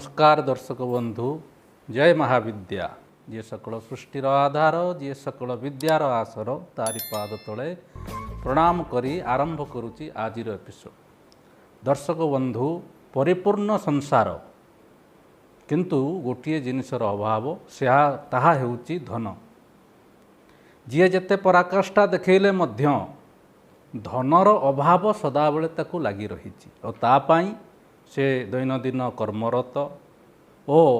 नमस्कार दर्शक बंधु जय महाविद्या जी सकल सृष्टिर आधार जी सकल विद्यार आसर तारी पाद तले प्रणाम करी आरंभ करुच्ची आजिर एपिसोड। दर्शक बंधु परिपूर्ण संसार किंतु गोटे जिनिसर अभाव ताहा हेउची धन। जी जेते पराकाष्ठा देखैले मध्य धनर अभाव सदाबले ताकू लगी रही और तापाई से दैनंदिन कर्मरत और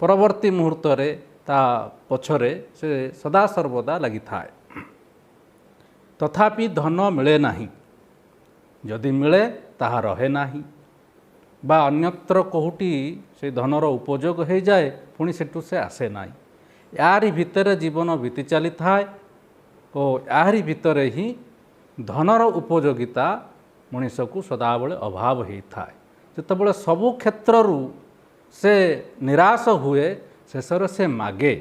परवर्ती मुहूर्त ता पछरे से सदा सर्वदा लगी थाए। तथापि धन मिले नहीं, जदि मिले ताहा रहे नहीं बा अन्यत्र कोहुटी से धनर उपयोग हो जाए पुणी सेठू से आसे नहीं। यारी भितर जीवन बीती चली थाए और यारी भितर ही धनर उपयोगिता मनीष को सदाबले अभाव होता है। जितेबाला सबु क्षेत्रु से निराश हुए शेषर से मागे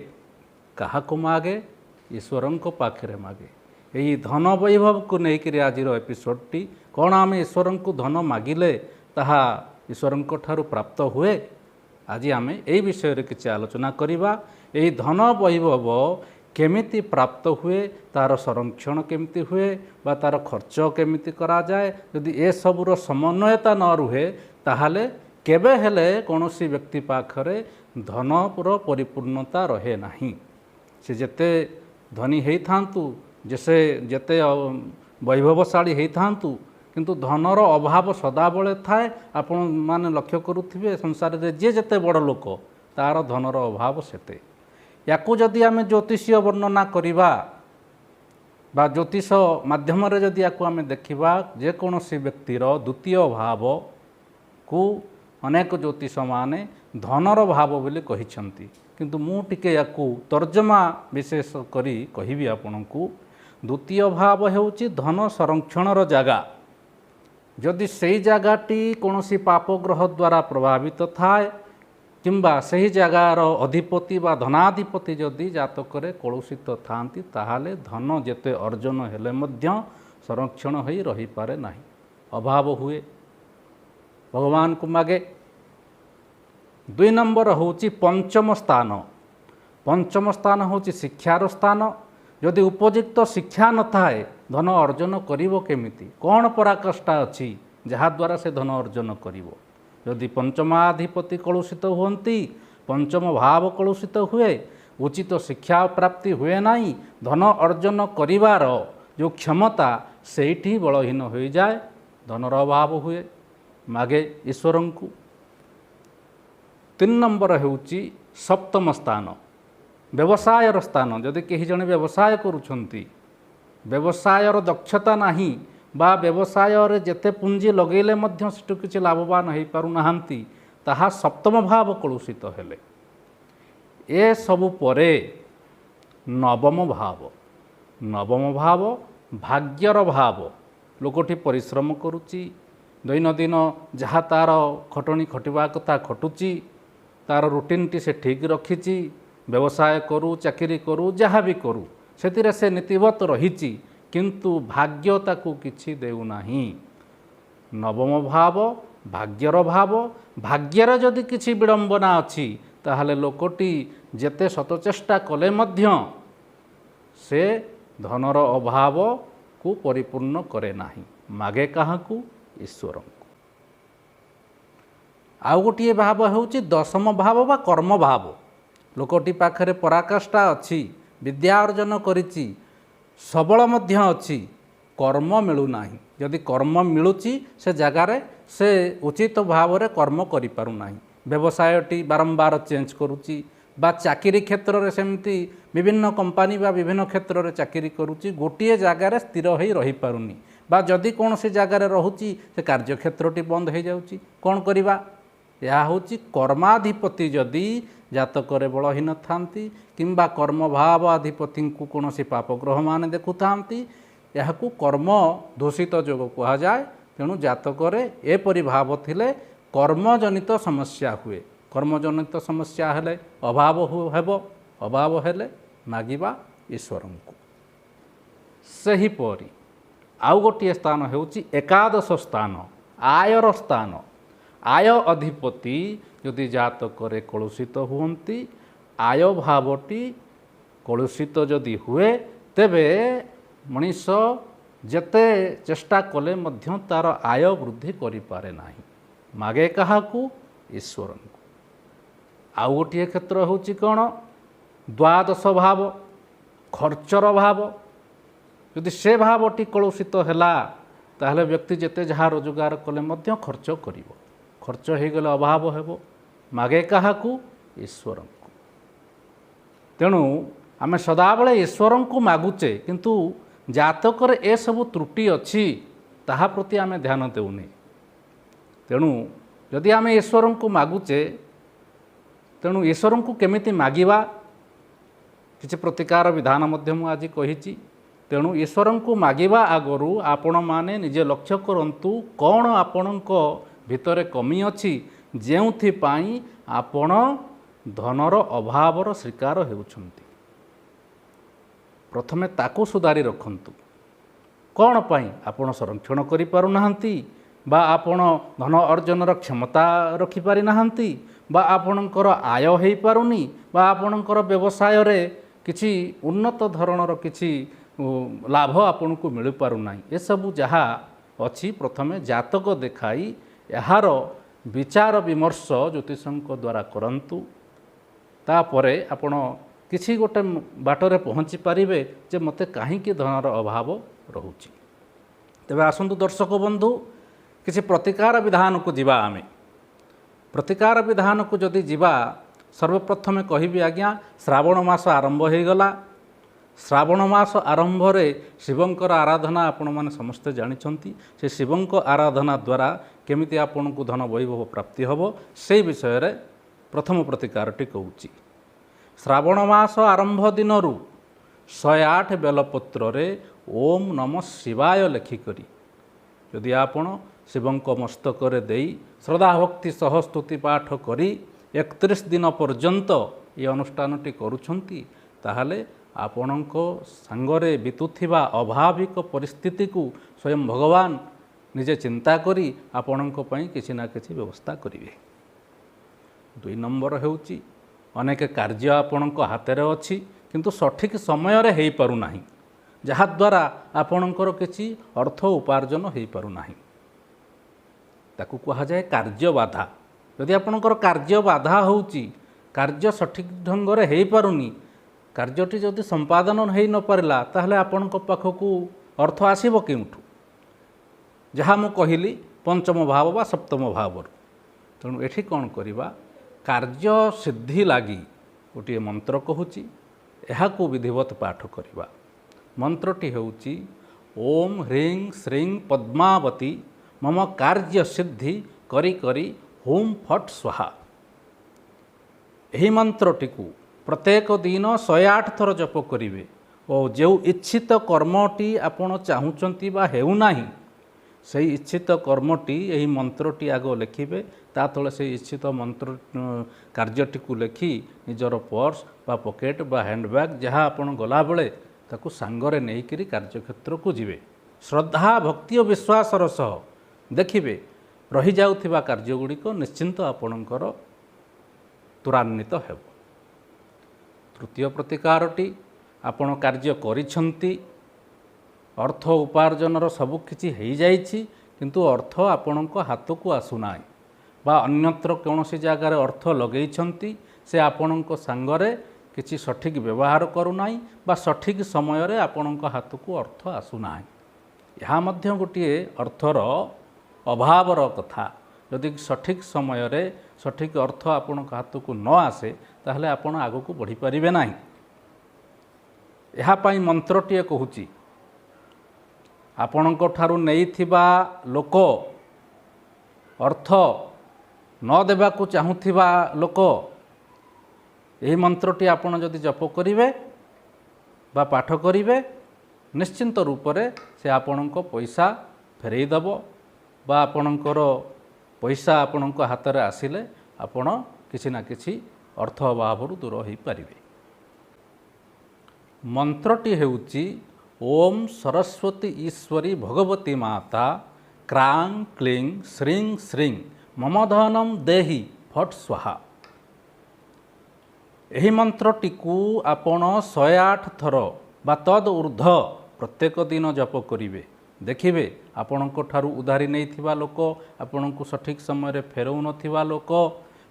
क्या मागे ईश्वर पाखे मागे। यही धन वैभव को लेकर आज एपिसोडटी कौन आम ईश्वर को धन मागिले ताहा ईश्वर ठारू प्राप्त हुए आज आम यही विषय किसी आलोचना करवा। यही धन वैभव केमिति प्राप्त हुए तार संरक्षण केमिति हुए बा तार खर्च केमिति करा जाए। यदि ए सबुर समन्वयता न रुहे ताहले केबे हेले कौनसी व्यक्ति पाखरे धनपुर परिपूर्णता रहे नहीं। से जेते धनी होई थांतु जैसे जेते वैभवशाली होई थांतु किंतु धनर अभाव सदाबले थाए। आपण माने लक्ष्य करुथिबे संसार रे जे जेते बड़ लोक तार धनर अभाव सेते। याकू जदि आम ज्योतिषीय वर्णना करिबा बा ज्योतिष माध्यम जदि याकू आम देखिबा जेकोसी व्यक्तिर द्वितीय भाव को अनेक ज्योतिष माने धनर भाव बोली कहिछंती, किंतु मु टिके याकू तर्जमा विशेष करी कहिबी आपनकू। द्वितीय भाव हेउची धन संरक्षणर जगह। जदि सेही जगाटी कोनोसी पाप ग्रह द्वारा प्रभावित थाए किंबा सही जगार अधिपति बा धनाधिपति जदि जातक कलुषित थांती ताहाले धन जेते अर्जन हेले मध्य संरक्षण होई रही पारे नाही, अभाव हुए। भगवान को मागे। 2 नंबर होची पंचम स्थान। पंचम स्थान होची शिक्षार स्थान। जदि उपयुक्त शिक्षा न थाए धन अर्जन करिवो केमिति? कौन पराकाष्ठा अछि जहा द्वारा से धन अर्जन करिवो? यदि पंचमाधिपति कलुषित हुंती, पंचम भाव कलुषित हुए, उचित शिक्षा प्राप्ति हुए नहीं, धन अर्जन करिवार जो क्षमता सेठी बलहीन हो जाए, धनर अभाव हुए। मागे ईश्वर को। 3 नंबर हेउची सप्तम स्थान, व्यवसायर स्थान। जदि कहीं जने व्यवसाय करुछंती, व्यवसायर दक्षता नहीं बा व्यवसाय रे जेते पुंजी लगेले मध्य सेटु किछि लाभवान हो पारु नाहंती ताहा सप्तम भाव कलुषित हेले। ए सबु परे नवम भाव। नवम भाव भाग्यर भाव। लोकटी परिश्रम करुची, दैनंदिन जहाँ तार खटणी खटिबा कथा खटुची, तार रुटीन टी से ठीक रखिची, व्यवसाय करू चाकरी करू जहाँ भी करू सेतिरे से नीतिवत रहिची, किंतु भाग्य ताकू किछि देउ नाही। नवम भाव भाग्यर भाव। भाग्यर जदि किछि विडंबना अछि ताहले लोकटी जेते शतचेष्टा कले मध्य से धनर अभाव को परिपूर्ण करे नाही। मागे काहाकू? ईश्वर को। आउ गोटे भाव हेउची दशम भाव बा कर्म भाव। लोकटी पाखरे पराकाष्ठा अछि, विद्या अर्जन करिछि, सबल मध्य अछि, कर्म मिलु नाही। यदि कर्म मिलुची से जगार से उचित भाव रे कर्म करि पारु नाही। व्यवसायटी बारंबार चेंज करुची बा चाकरी क्षेत्र रे सेमती विभिन्न कंपनी बा विभिन्न क्षेत्र रे चाकरी करुची, गोटे जगार स्थिर होई रही पारुनी बा जदि कौन से जगार रहुची से कार्यक्षेत्रटी बंद हो जाउची। कौन करिबा? यह होची कर्माधिपति जदि जातक बलहीन थांती किंबा कर्म भाव अधिपति को कौन से पाप ग्रह मान देखु थांती, यह कर्म दूषित जोग कहा जाए। तेणु जातक एपरि भाव थिले कर्मजनित समस्या हुए। कर्मजनित समस्या हेले अभाव हेबो। अभाव हेले मागिबा ईश्वर को। सही परी आउ गोटे स्थान हेउची एकादश स्थान, आयर स्थान। आय अधिपति जदि जातक कलुषित हुअन्ति आय भावटी कलुषित जदि हुए तेबे मनीष जेते चेष्टा कले मध्य तार आय वृद्धि करिपारे नाही मागे काहाकू ईश्वर को। आउ गोटे क्षेत्र होची कौन द्वादश भाव खर्चर भाव यदि से भावटी कलुषित हैला ताहले व्यक्ति जेते जहाँ रोजगार कले मध्य खर्च करिवो खर्च हो गले अभाव हेबो मागे काहाकू ईश्वर को। तेणु आमे सदाबले ईश्वर को मागुचे किंतु जातक ए सब त्रुटि अच्छी ताहा प्रति आमे ध्यान देउनी। तेणु जदि आमे ईश्वर को मागुचे तेणु ईश्वर को केमिति मागिबा किछि प्रतिकार विधान मध्य मु आज कहिछि। तेणु ईश्वर को मागिबा आगरु आपण माने निजे लक्ष्य करंतु कौन आपणक भितरे कमी अछि जेउथि पाई आपण धनर अभावर शिकार हेउछंती प्रथमे ताकू सुधारी रखंतु कौन पाई आपण संरक्षण करि पारु नाहंती बा आपण धन अर्जनर क्षमता रखि पारि नाहंती बा आपणकर आय हेई पारुनी बा आपणकर व्यवसाय रे किछि उन्नत धरणर किछि लाभ आपन को मिल पारु नाही ए सब जहा अछि प्रथमे जातक देखाई यार विचार विमर्श ज्योतिषक द्वारा करंतु तापरे आपण किछि गोटे बाटरे पहुँची पारिबे जे मते काहींकि धनर अभाव रहुछि। तेबे आसंतु दर्शक बंधु किछि प्रतिकार विधान को जिबा आमे प्रतिकार विधान को जदि जिबा सर्वप्रथमे कहिबी आज्ञा श्रावण मास आरंभ हो गला। श्रावण मास आरंभ रे शिवंकर आराधना आपण माने समस्ते जानिछंती से शिवंक आराधना द्वारा केमिति आपण को धन वैभव प्राप्ति हबो से विषय रे प्रथम प्रतिकारटी कहूची। श्रावण मास आरंभ दिनरु 108 बेलपत्र रे ओम नमः शिवाय लेखिकरी यदि आपण शिवंक मस्तक रे देई श्रद्धा भक्ति सह स्तुति पाठ करी 31 दिन पर्यंत ये अनुष्ठानटी करुछंती ताहले आपणक सांगरे बितुथिबा अभाविक परिस्थिति को स्वयं भगवान निजे चिंता करी आपणक पई किछि ना किछि व्यवस्था करिवे। 2 नंबर हेउची अनेक कार्य आपणक हाथ में अच्छी किंतु सठिक समय रे हेई पारु नाही जहा द्वारा आपणकर किछि अर्थ उपार्जन हेई पारु नाही ताकू कहा जाए कार्य बाधा। यदि आपणकर कार्य बाधा होउची कार्य सठिक ढंग रे हेई पारुनी कार्यटी जदि संपादन हेई न पारला ताहले आपणक पाखकू अर्थ आसीबो केउठु जहा मु कहिली पंचम भाव बा सप्तम भाव। तेणु एठी कौन करिबा कार्य सिद्धि लगी गोटे मंत्र कहूची एहाकू विधिवत पाठ करिबा। मंत्रटी हेउची ओम ह्रीं श्रीं पद्मावती मम कार्य सिद्धि करी करी होम फट स्वाहा। यही मंत्रटी को प्रत्येक दिन 108 थर जप करिवे और जो इच्छित कर्मटी आपण चाहूचंती बा हेउ नाही सही इच्छित कर्मटी यही मंत्रटी आग लिखिबे ता तले से इच्छित मंत्र कार्यटी को लिखि निजर पर्स बा पॉकेट बा हैंडबैग जहाँ आपण गला बेले ताकू सांगरे नेइकरी कार्यक्षेत्र को जिवे श्रद्धा भक्ति और विश्वासर सह देखिबे रही जाउथिबा कार्यगुड़िक निश्चिंत आपणकर त्वरान्वित हेब। तृतीय प्रतिकारटी आपण कार्य करिछंती अर्थ उपार्जनर सबु किछि हेई जाइछि किंतु अर्थ आपणक हाथ को आसुनाई बा अन्यत्र कौनसी जगार अर्थ लगेइछंती से आपणक सांगरे किछि सठिक व्यवहार करूनाई बा सठिक समय रे आपणक हाथ को अर्थ आसुनाई यहाँ मध्य गोटे अर्थर अभावर कथा यदि सठिक समय रे सठिक अर्थ आपणक हाथ को न आसे ताहले आपण आगो को बढ़ी पारिबे नाही। यहाँ पाई मंत्रटीए कहूची आपणक ठारू नेइथिबा लोक अर्थ न देबाकू चाहूथिबा लोक यही मंत्रटी आपण जदि जप करिवे बा पाठ करिवे निश्चिंत रूप से से आपणक पैसा फेरई दब बा आपणकर पैसा आपणक हाथ में आसिले आपण किछि ना किछि अर्थ अभाव दूर हो पारिबे। मंत्रटी हेउची ओम सरस्वती ईश्वरी भगवती माता क्रां क्लीं श्रीं श्रीं मम धनम देहि ଫଟ୍ ସ୍ୱାହା। ଏହି ମନ୍ତ୍ରଟିକୁ ଆପଣ 108 ଥର ବା ତଦ୍ ଉର୍ଦ୍ଧ୍ୱ ପ୍ରତ୍ୟେକ ଦିନ ଜପ କରିବେ। ଦେଖିବେ ଆପଣଙ୍କ ଠାରୁ ଉଧାରି ନେଇଥିବା ଲୋକ, ଆପଣଙ୍କୁ ସଠିକ୍ ସମୟରେ ଫେରାଉନଥିବା ଲୋକ,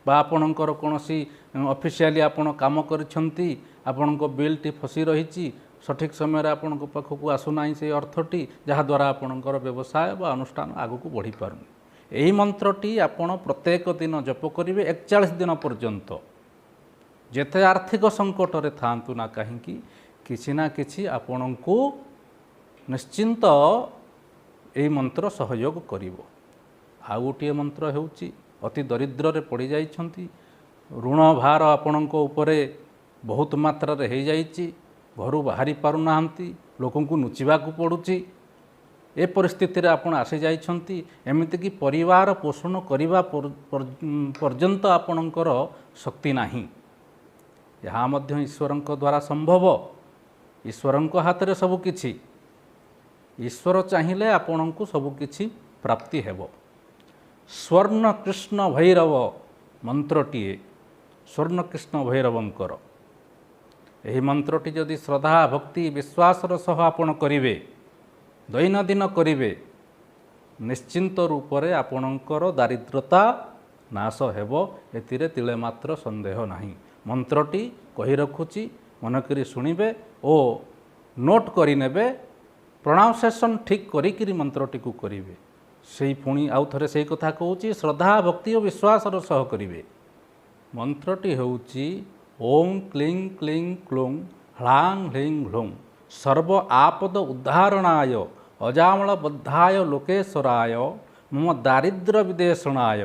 ବା ଆପଣଙ୍କର କୌଣସି ଅଫିସିଆଲି ଆପଣ କାମ କରିଛନ୍ତି, ଆପଣଙ୍କ ବିଲ୍ଟି ଫସି ରହିଛି, ସଠିକ୍ ସମୟରେ ଆପଣଙ୍କ ପାଖକୁ ଆସୁନାହିଁ ସେହି ଅର୍ଥଟି, ଯାହାଦ୍ୱାରା ଆପଣଙ୍କର ବ୍ୟବସାୟ ବା ଅନୁଷ୍ଠାନ ଆଗକୁ ବଢ଼ିପାରୁନି। ଏହି ମନ୍ତ୍ରଟି ଆପଣ ପ୍ରତ୍ୟେକ ଦିନ ଜପ କରିବେ 41 ଦିନ ପର୍ଯ୍ୟନ୍ତ। ଯେତେ ଆର୍ଥିକ ସଙ୍କଟରେ ଥାଆନ୍ତୁ ନା କାହିଁକି, କିଛି ନା କିଛି ଆପଣଙ୍କୁ ନିଶ୍ଚିନ୍ତ ଏହି ମନ୍ତ୍ର ସହଯୋଗ କରିବ। ଆଉ ଗୋଟିଏ ମନ୍ତ୍ର ହେଉଛି, ଅତି ଦରିଦ୍ରରେ ପଡ଼ିଯାଇଛନ୍ତି, ଋଣ ଭାର ଆପଣଙ୍କ ଉପରେ ବହୁତ ମାତ୍ରାରେ ହୋଇଯାଇଛି, ଘରୁ ବାହାରି ପାରୁନାହାନ୍ତି, ଲୋକଙ୍କୁ ନୁଚିବାକୁ ପଡ଼ୁଛି, ଏ ପରିସ୍ଥିତିରେ ଆପଣ ଆସିଯାଇଛନ୍ତି, ଏମିତିକି ପରିବାର ପୋଷଣ କରିବା ପର୍ଯ୍ୟନ୍ତ ଆପଣଙ୍କର ଶକ୍ତି ନାହିଁ। ଏହା ମଧ୍ୟ ଈଶ୍ୱରଙ୍କ ଦ୍ୱାରା ସମ୍ଭବ। ଈଶ୍ୱରଙ୍କ ହାତରେ ସବୁକିଛି। ଈଶ୍ୱର ଚାହିଁଲେ ଆପଣଙ୍କୁ ସବୁକିଛି ପ୍ରାପ୍ତି ହେବ। ସ୍ୱର୍ଣ୍ଣକୃଷ୍ଣ ଭୈରବ ମନ୍ତ୍ରଟିଏ, ସ୍ୱର୍ଣ୍ଣକୃଷ୍ଣ ଭୈରବଙ୍କର। ଏହି ମନ୍ତ୍ରଟି ଯଦି ଶ୍ରଦ୍ଧା ଭକ୍ତି ବିଶ୍ୱାସର ସହ ଆପଣ କରିବେ, ଦୈନନ୍ଦିନ କରିବେ, ନିଶ୍ଚିନ୍ତ ରୂପରେ ଆପଣଙ୍କର ଦାରିଦ୍ରତା ନାଶ ହେବ। ଏଥିରେ ତିଳେ ମାତ୍ର ସନ୍ଦେହ ନାହିଁ। ମନ୍ତ୍ରଟି କହି ରଖୁଛି, ମନେକରି ଶୁଣିବେ ଓ ନୋଟ୍ କରିନେବେ। ପ୍ରଣାଉନ୍ସିଏସନ୍ ଠିକ୍ କରିକିରି ମନ୍ତ୍ରଟିକୁ କରିବେ। ସେଇ ପୁଣି ଆଉ ଥରେ ସେଇ କଥା କହୁଛି, ଶ୍ରଦ୍ଧା ଭକ୍ତି ଓ ବିଶ୍ୱାସର ସହ କରିବେ। ମନ୍ତ୍ରଟି ହେଉଛି ଓಂ କ୍ଲିଂ କ୍ଲିଂ କ୍ଲୁଂ ହ୍ଲାଂ ହ୍ଲିଂ ହ୍ଲୁଂ ସର୍ବ ଆପଦ ଉଦ୍ଧାରଣାୟ ଅଜାମଳ ବଦ୍ଧାୟ ଲୋକେଶ୍ୱରାୟ ମମ ଦାରିଦ୍ର୍ୟ ବିଦେଶଣାୟ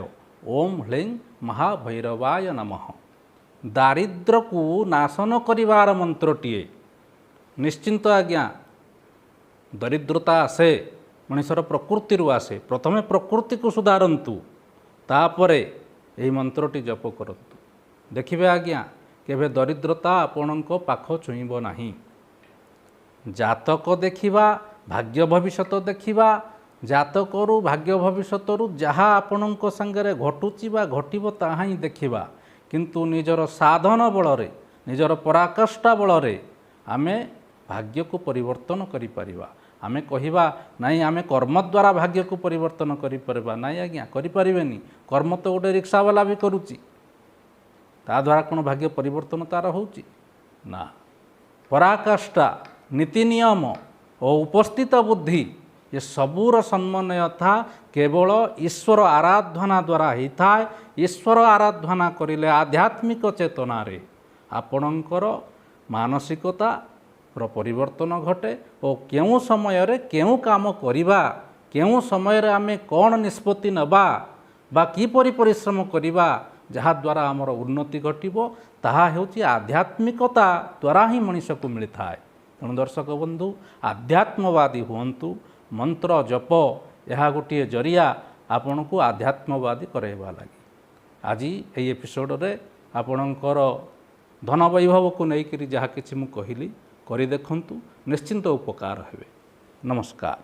ଓಂ ହ୍ଲିଂ ମହାଭୈରବାୟ ନମଃ। ଦାରିଦ୍ର୍ୟକୁ ନାଶନ କରିବାର ମନ୍ତ୍ରଟିଏ। ନିଶ୍ଚିନ୍ତ ଆଜ୍ଞା, ଦରିଦ୍ରତା ଆସେ ମଣିଷର ପ୍ରକୃତିରୁ ଆସେ। ପ୍ରଥମେ ପ୍ରକୃତିକୁ ସୁଧାରନ୍ତୁ, ତାପରେ ଏହି ମନ୍ତ୍ରଟି ଜପ କରନ୍ତୁ। ଦେଖିବେ ଆଜ୍ଞା, କେବେ ଦରିଦ୍ରତା ଆପଣଙ୍କ ପାଖ ଛୁଇଁବ ନାହିଁ। ଜାତକ ଦେଖିବା, ଭାଗ୍ୟ ଭବିଷ୍ୟତ ଦେଖିବା, ଜାତକରୁ ଭାଗ୍ୟ ଭବିଷ୍ୟତରୁ ଯାହା ଆପଣଙ୍କ ସାଙ୍ଗରେ ଘଟୁଛି ବା ଘଟିବ ତାହା ହିଁ ଦେଖିବା। କିନ୍ତୁ ନିଜର ସାଧନ ବଳରେ, ନିଜର ପରାକାଷ୍ଠା ବଳରେ ଆମେ ଭାଗ୍ୟକୁ ପରିବର୍ତ୍ତନ କରିପାରିବା। ଆମେ କହିବା ନାଇଁ ଆମେ କର୍ମ ଦ୍ୱାରା ଭାଗ୍ୟକୁ ପରିବର୍ତ୍ତନ କରିପାରିବା, ନାଇଁ ଆଜ୍ଞା କରିପାରିବେନି। କର୍ମ ତ ଗୋଟେ ରିକ୍ସାବାଲା ବି କରୁଛି, ତା ଦ୍ୱାରା କ'ଣ ଭାଗ୍ୟ ପରିବର୍ତ୍ତନ ତା'ର ହେଉଛି? ନା। ପରାକାଷ୍ଠା, ନୀତି ନିୟମ ଓ ଉପସ୍ଥିତ ବୁଦ୍ଧି ଏସବୁର ସମନ୍ୱୟତା କେବଳ ଈଶ୍ୱର ଆରାଧନା ଦ୍ୱାରା ହେଇଥାଏ। ଈଶ୍ୱର ଆରାଧନା କରିଲେ ଆଧ୍ୟାତ୍ମିକ ଚେତନାରେ ଆପଣଙ୍କର ମାନସିକତାର ପରିବର୍ତ୍ତନ ଘଟେ ଓ କେଉଁ ସମୟରେ କେଉଁ କାମ କରିବା, କେଉଁ ସମୟରେ ଆମେ କ'ଣ ନିଷ୍ପତ୍ତି ନେବା ବା କିପରି ପରିଶ୍ରମ କରିବା, ଯାହାଦ୍ୱାରା ଆମର ଉନ୍ନତି ଘଟିବ, ତାହା ହେଉଛି ଆଧ୍ୟାତ୍ମିକତା ଦ୍ୱାରା ହିଁ ମଣିଷକୁ ମିଳିଥାଏ। ତେଣୁ ଦର୍ଶକ ବନ୍ଧୁ, ଆଧ୍ୟାତ୍ମବାଦୀ ହୁଅନ୍ତୁ। ମନ୍ତ୍ର ଜପ ଏହା ଗୋଟିଏ ଜରିଆ ଆପଣଙ୍କୁ ଆଧ୍ୟାତ୍ମବାଦୀ କରାଇବା ଲାଗି। ଆଜି ଏହି ଏପିସୋଡ଼ରେ ଆପଣଙ୍କର ଧନ ବୈଭବକୁ ନେଇକରି ଯାହା କିଛି ମୁଁ କହିଲି, କରି ଦେଖନ୍ତୁ, ନିଶ୍ଚିନ୍ତ ଉପକାର ହେବେ। ନମସ୍କାର।